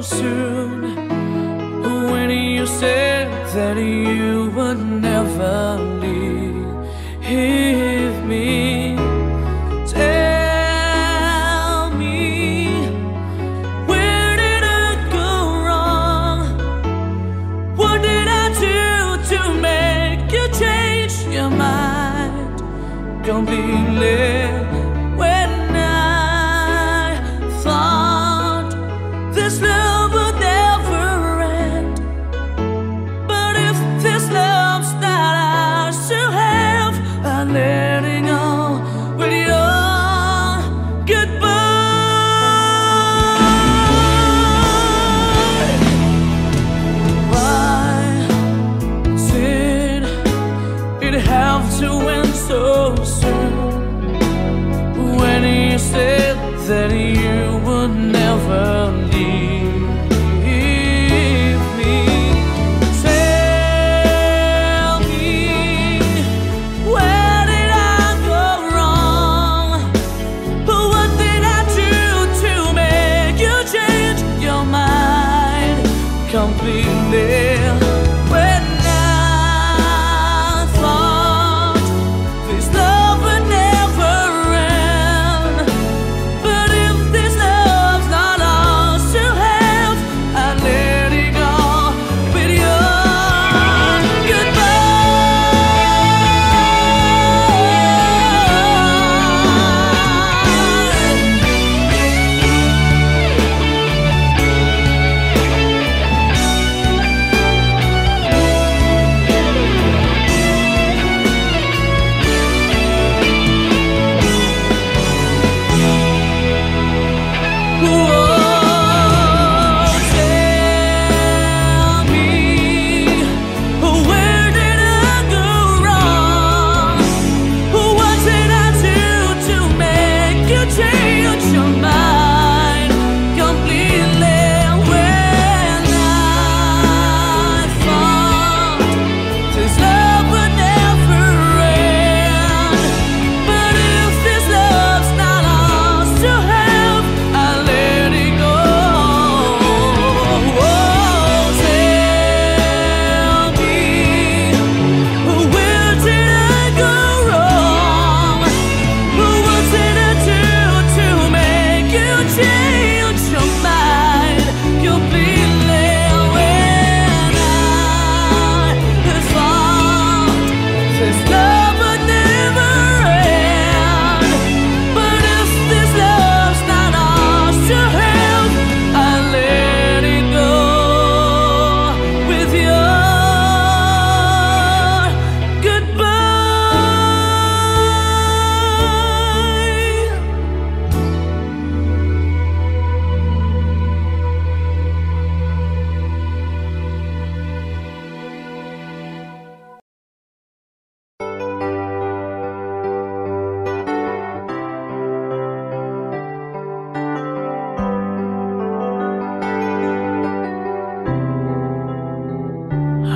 soon when you said that you would never leave me. Tell me, where did I go wrong? What did I do to make you change your mind completely? When I thought this love would never end, but if this love's not ours to have, I'm letting go with your goodbye. Why did it have to end so soon when you said that you would never leave me? Tell me, where did I go wrong? What did I do to make you change your mind completely? When I thought this love would never end, but if this love's not ours to have, I let it go with your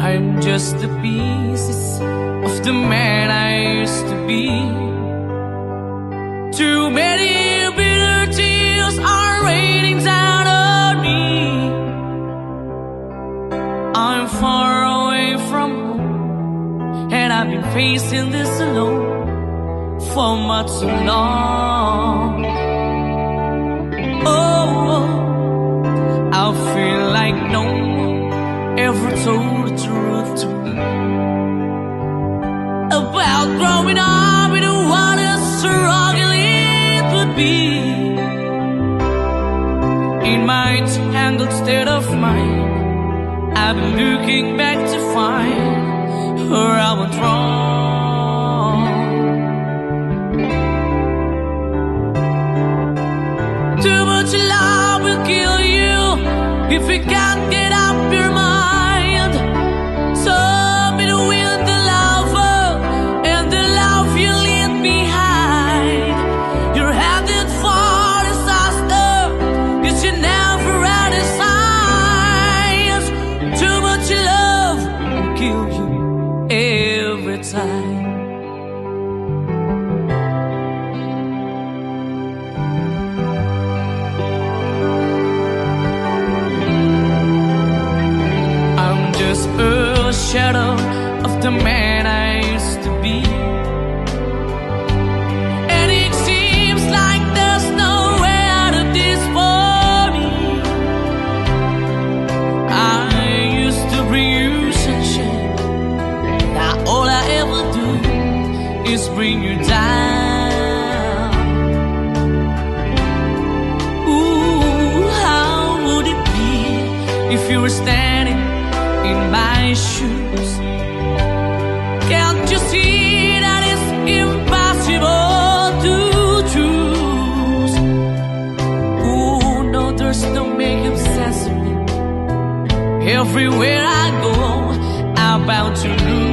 I'm just the pieces of the man I used to be. Too many bitter tears are raining down on me. I'm far away from home, and I've been facing this alone for much too long. Oh, I feel like no one ever told the truth to me about growing up in what a struggle it would be. In my tangled state of mind, I've been looking back to find where I went wrong. Too much love will kill you if you can't get up your mind. So be with the lover and the love you leave behind. You're headed for disaster, 'cause you never had a signs. Too much love will kill you every time. were standing in my shoes. Can't you see that it's impossible to choose? Oh no, there's no making sense of me. Everywhere I go, I'm bound to lose.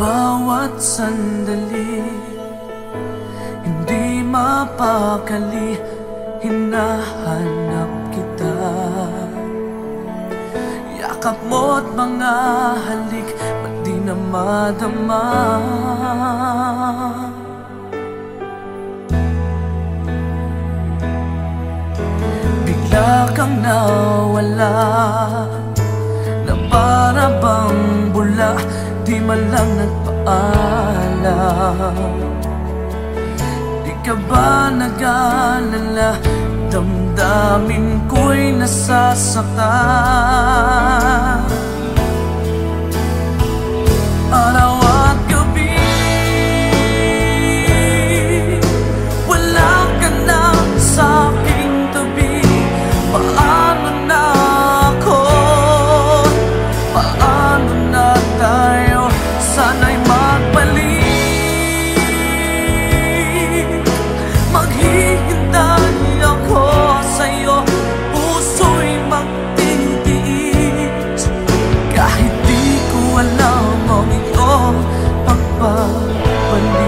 Bawat sandali, hindi mapakali, hinahanap kita. Yakap mo't mga halik, ba't di na madama? Bigla kang nawala, na para bang bula, di man lang nagpaalam. Di ka ba nag-alala, damdamin ko'y nasasaktan. Araw at gabi, wala ka na sa aking tabi. Paano na ako? Paano na tayo? Sana'y magbalik. Maghihintay ako sa'yo, puso'y magtitiis. Kahit di ko alam ang iyong pagbabalik.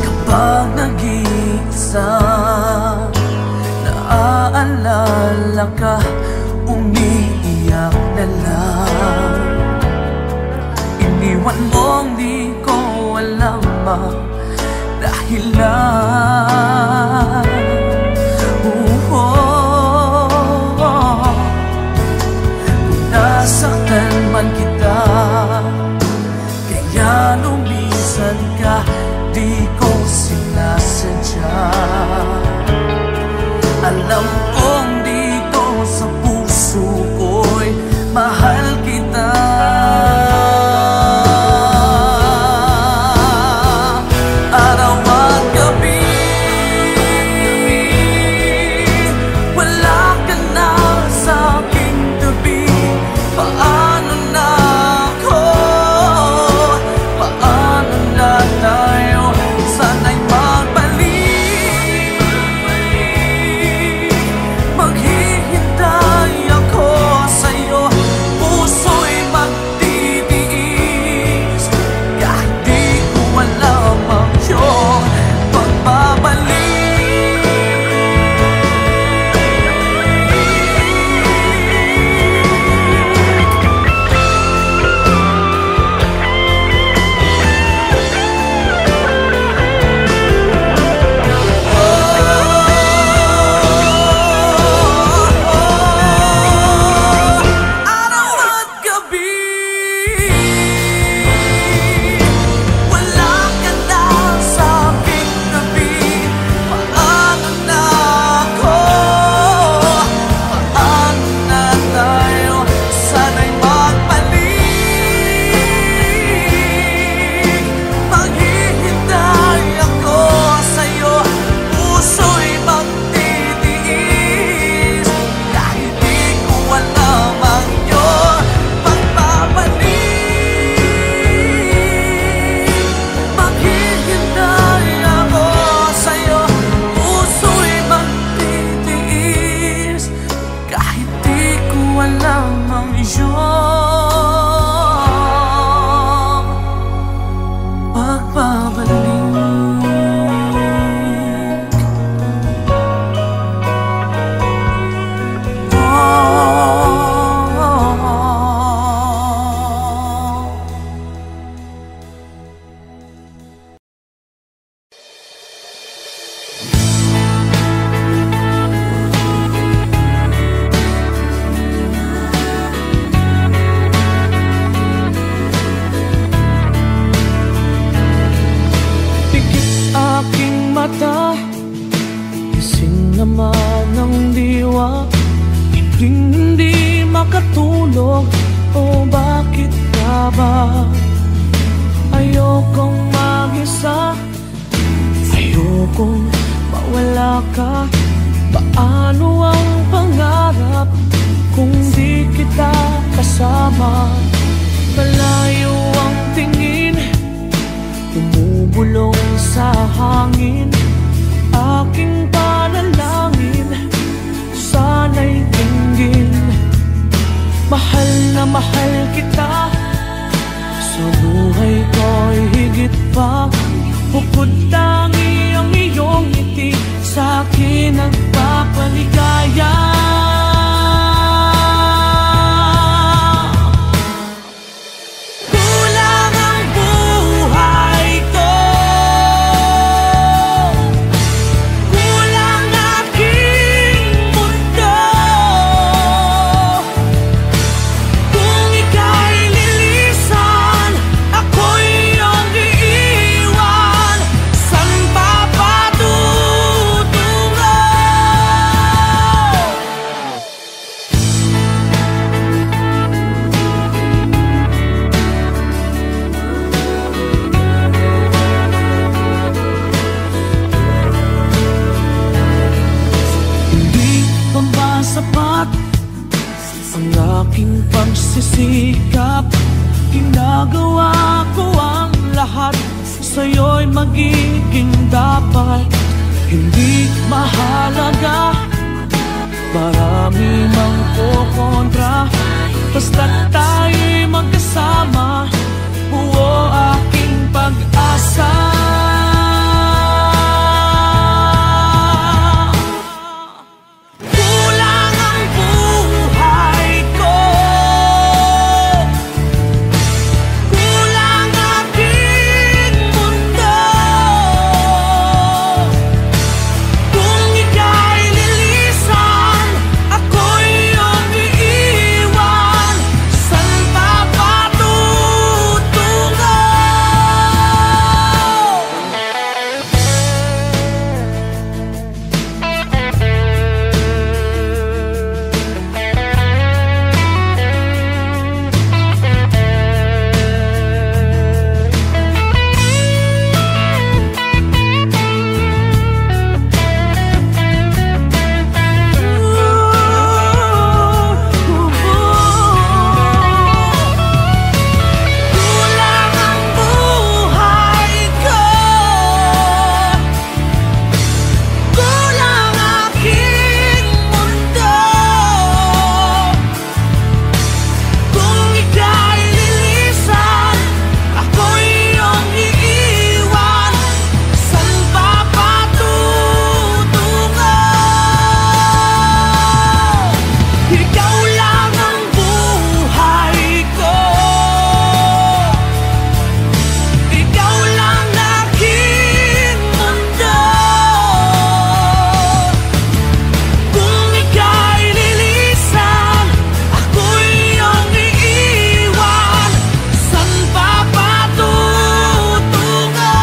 Kapag nag-iisa, naaalala ka, umiiyak na lang. Iniwan mong di ko alam ang dahilan. Kung nasaktan man kita, kaya lumisan ka, di ko sinasadya. Alam kong dito sa puso ko'y mahal kita. Araw at gabi, wala ka na sa aking tabi. Paano na ba? Ayokong mag-isa, ayokong mawala ka. Paano ang pangarap kung di kita kasama? Malayo ang tingin, bumubulong sa hangin. Aking panalangin, sana'y tingin. Mahal na mahal kita, sa buhay ko'y higit pa. Bukod tangi ang iyong ngiti, sa'kin nagpapaligaya. Kulang ang buhay ko, kulang aking mundo. Kung ika'y lilisan, ako'y iyong iiwan. San pa patutungo? Hindi pa ba sapat ang aking pagsisikap? Ginagawa ko ang lahat, sa'yo'y magiging dapat. Hindi mahalaga, marami mang kukontra, basta't tayo'y magkasama, buo aking pag-asa. Kulang ang buhay ko, kulang aking mundo. Kung ika'y lilisan, ako'y iyong iiwan. San pa patutungo? Kulang ang buhay ko, kulang aking mundo. Kung ika'y lilisan, ako'y iyong iiwan. San pa patutungo? Ikaw lang ang buhay ko, ikaw lang aking mundo. Kung ika'y lilisan, ako'y iyong iiwan. San pa patutungo?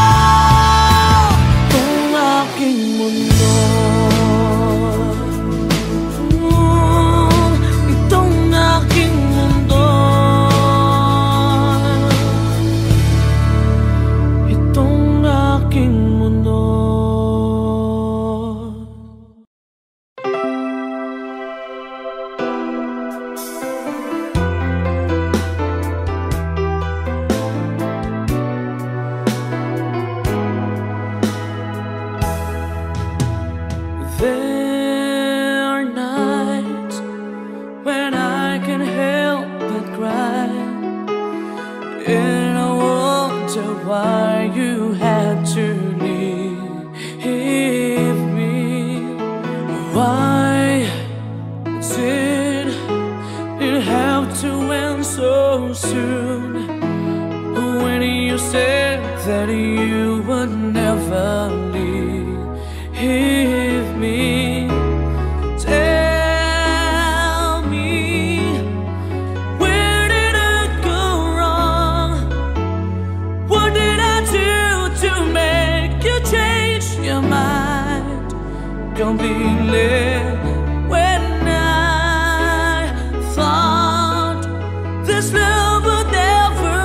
Itong aking mundo, itong aking mundo, itong aking mundo. There are nights when I can help but cry, and I wonder why you had to leave me. Why did it have to end so soon? When you said that you would never leave me. Tell me, where did I go wrong? What did I do to make you change your mind completely? When I thought this love would never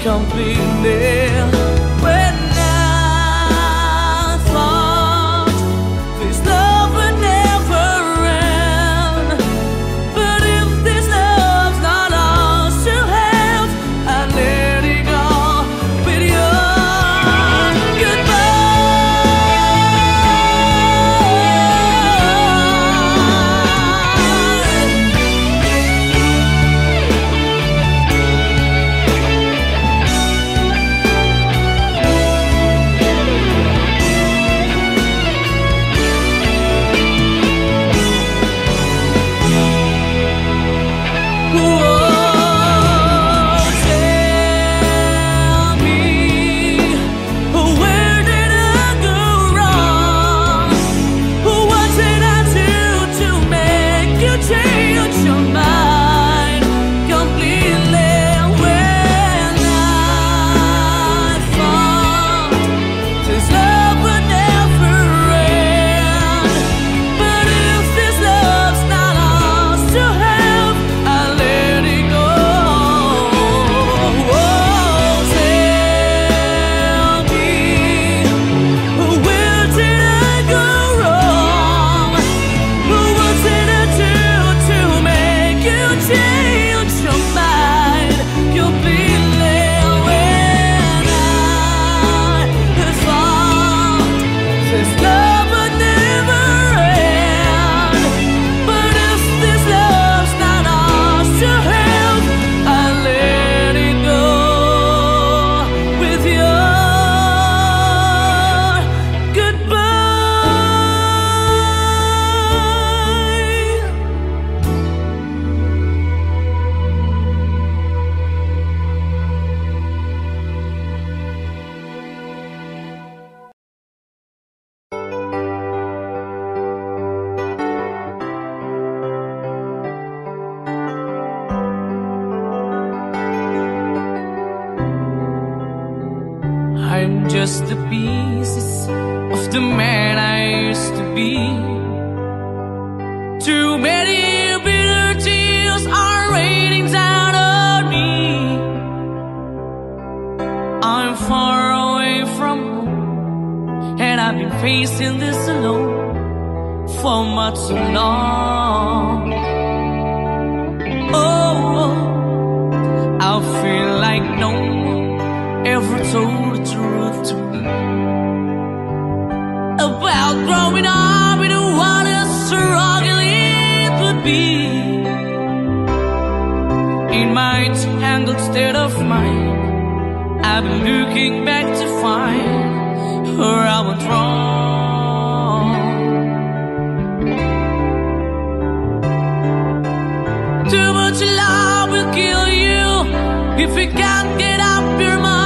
completely. When I thought this love would never end, but if this love's not ours to have, I let it go with your I'm just the pieces of the man I used to be. Too many bitter tears are raining down on me. I'm far away from home, and I've been facing this alone for much too long. Oh, I feel like no one ever told the truth to me about growing up in what a struggle it would be. In my tangled state of mind, I've been looking back to find where I went wrong. Too much love will kill you if you can't get up your mind.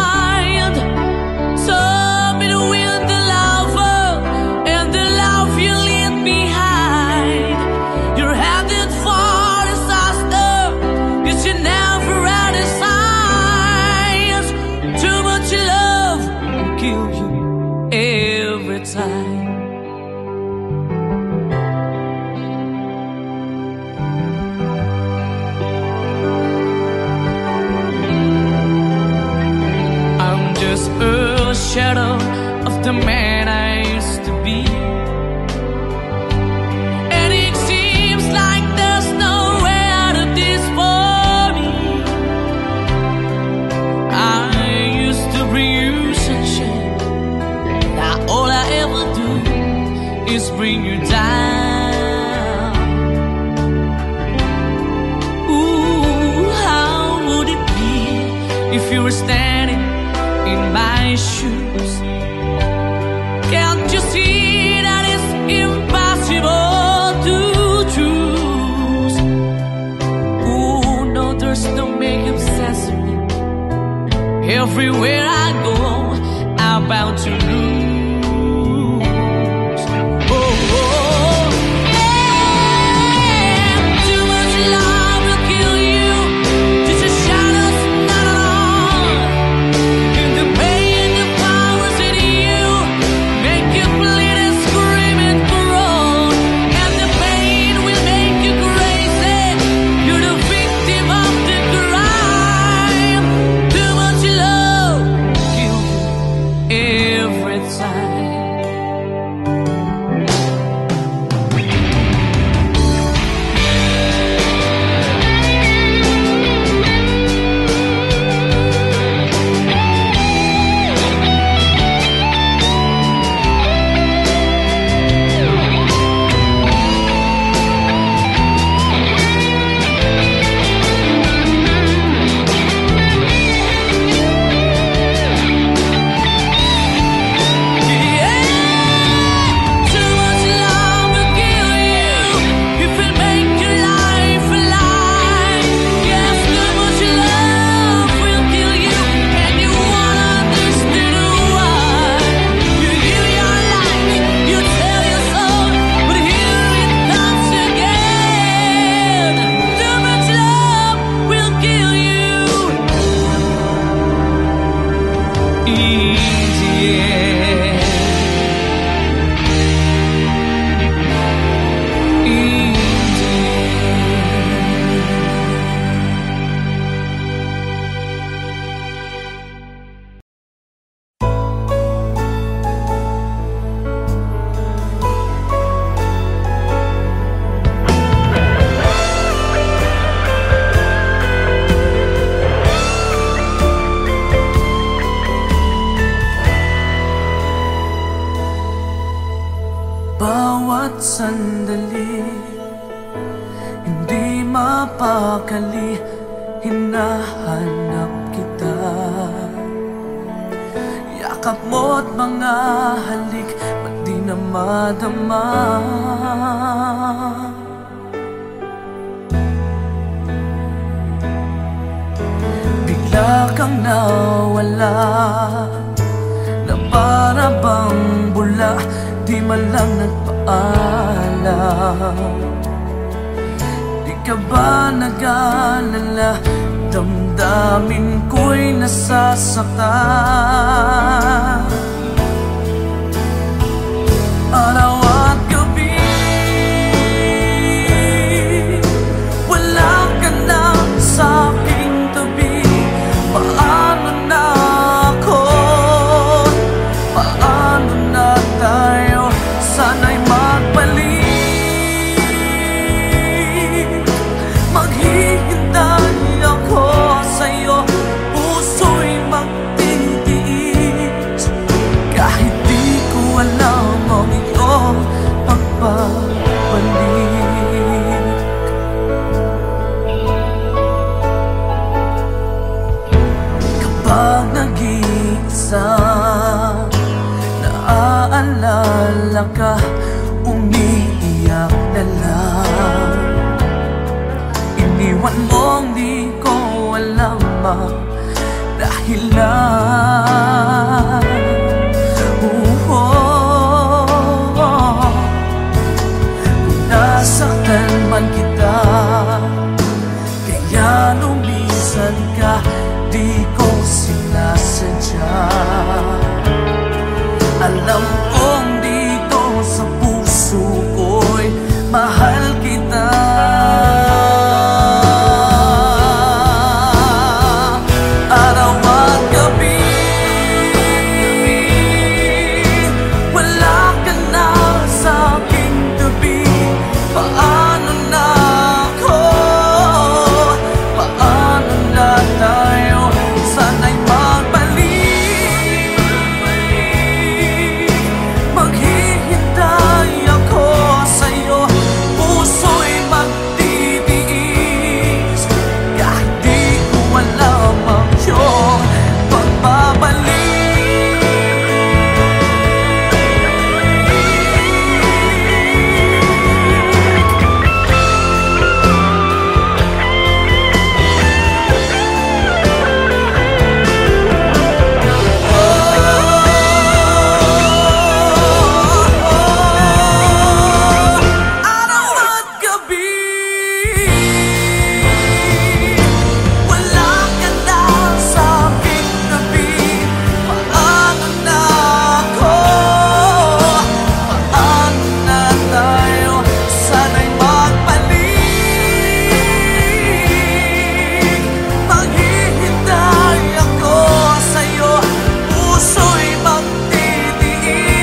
Shadow of the man I used to be, and it seems like there's no way out of this for me. I used to bring you sunshine, now all I ever do is bring you down. Ooh, how would it be if you were standing in my shoes? Can't you see that it's impossible to choose? Ooh, no, there's no making sense of me. Everywhere I go, I'm bound to lose. Too much love Bawat sandali, hindi mapakali, hinahanap kita. Yakap mo't mga halik, ba't di na madama? Bigla kang nawala, na para bang bula, di man lang nagpaalam. Di ka ba nag-alala, damdamin ko'y nasasaktan. Araw at gabi, wala ka na sa aking tabi. Paano na ako? Paano na tayo? Sana'y magbalik. Maghihintay ako sa'yo, puso'y magtitiis. Kahit di ko alam ang iyong pagbabalik. Kapag nag-iisa, naaalala ka, umiiyak na lang. Iniwan mong di ko alam ang dahilan. Kung nasaktan man kita, kaya lumisan ka, di ko sinasadya. Alam kong dito sa puso ko'y mahal kita. Araw at gabi, wala ka na sa aking tabi. Paano na ako? Paano na tayo? Sana'y magbalik. Maghihintay ako sa'yo, puso'y magtitiis. Kahit di ko alam ang iyong pagbabalik. Araw at gabi, wala ka na sa aking tabi. Paano na ako? Paano na tayo? Sana'y magbalik. Maghihintay ako sa'yo, puso'y magtitiis.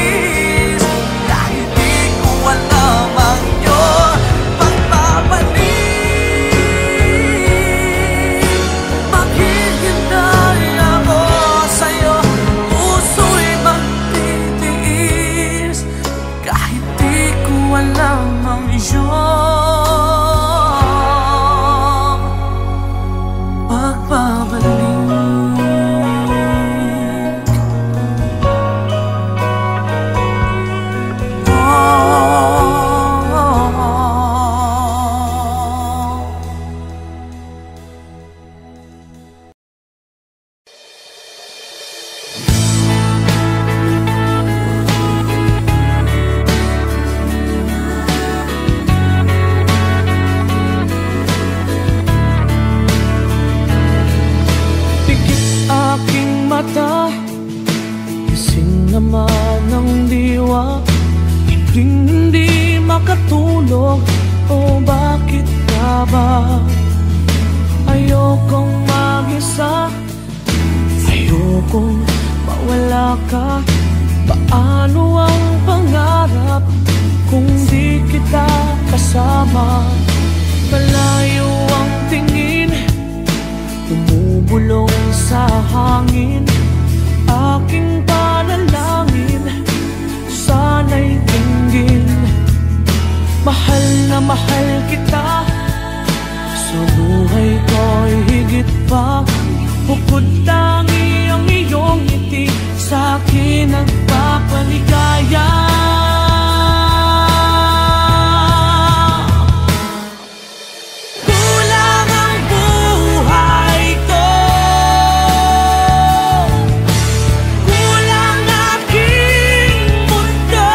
Kahit di ko alam ang iyong pagbabalik. Maghihintay ako sa'yo, puso'y magtitiis. Kahit di ko alam ang iyong pagbabalik. Pikit aking mata, gising naman ng diwa, hindi makatulog. O bakit ka ba? Ayokong mag-isa, ayokong mawala ka. Paano ang pangarap kung di kita kasama? Malayo ang tingin, bumubulong sa hangin. Aking panalangin, sana'y dinggin. Mahal na mahal kita, sa buhay ko'y higit pa. Bukod tangi ang iyong ngiti, sa'kin nagpapaligaya. Kulang ang buhay ko, kulang aking mundo.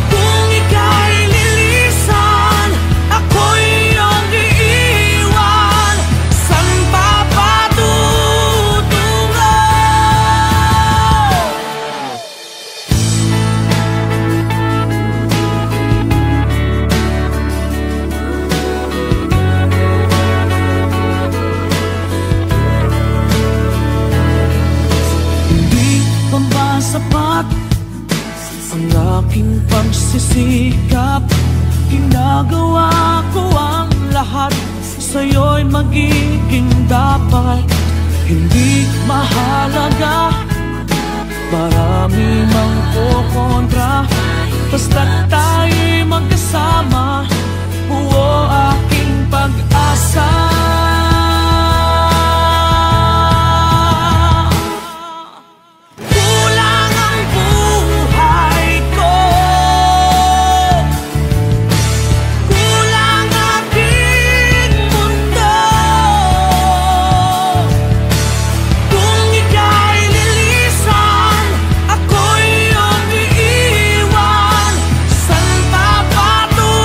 Kung ika'y lilisan, ako'y iyong iiwan. San pa patutungo? Hindi pa ba sapat ang aking pagsisikap? Ginagawa ko ang lahat, sa'yo'y magiging dapat. Hindi mahalaga, marami mang kukontra, basta't tayo'y magkasama, buo aking pag-asa. Kulang ang buhay ko, kulang aking mundo. Kung ika'y lilisan, ako'y iyong iiwan. San pa patutungo?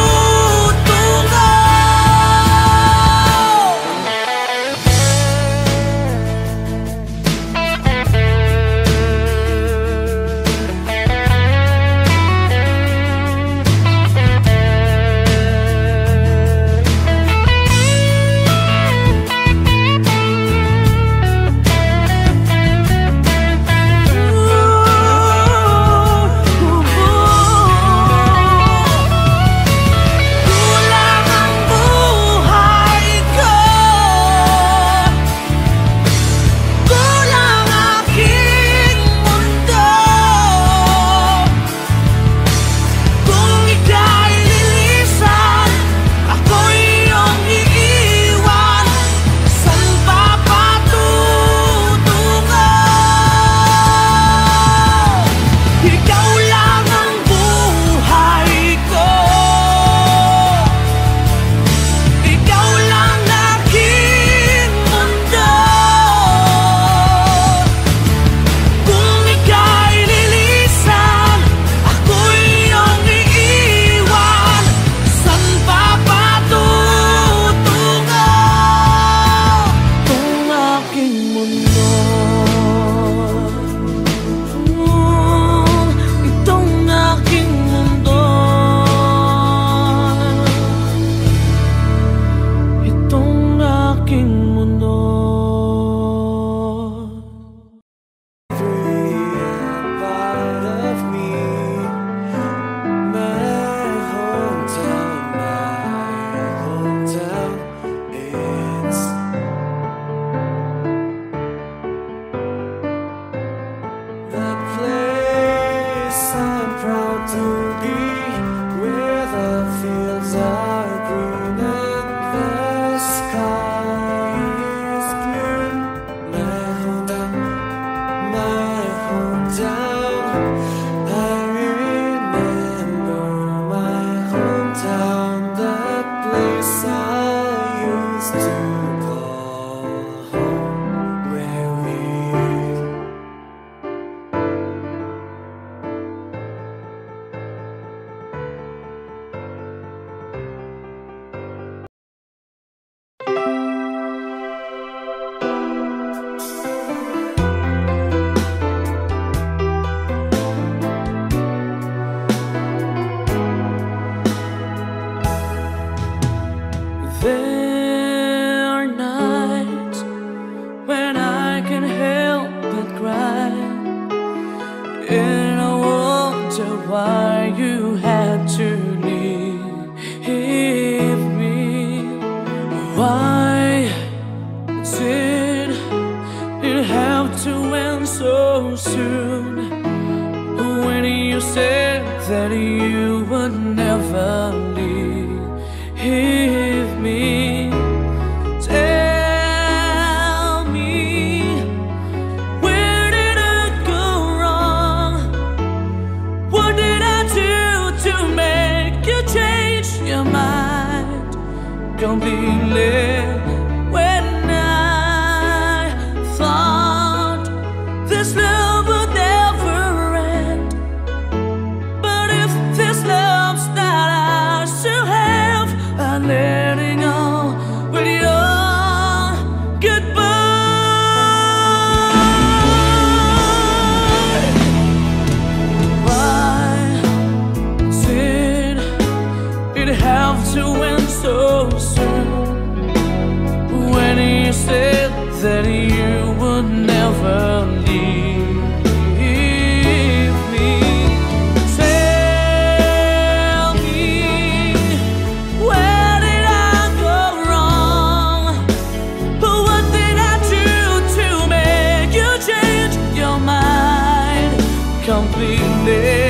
Kulang ang buhay ko, kulang aking mundo. Kung ika'y lilisan, ako'y iyong iiwan. San pa patutungo? Ikaw lang ang buhay ko, ikaw lang aking mundo. Kung ika'y lilisan, ako'y iyong iiwan. San pa patutungo? Itong aking mundo, itong aking mundo, itong aking mundo. Part of me, my hometown, it's the place I'm proud to be, where the fields are green and the sky is blue. My hometown, I remember my hometown, the place I used to call home, where we so soon when you said that you would never leave me. Tell me, where did I go wrong? What did I do to make you change your mind completely? When I thought this love would never end, but if this love's not ours to have, I'm letting go with your goodbye. Why did it have to end so soon? When you said that you would never leave me. Tell me, where did I go wrong? What did I do to make you change your mind completely?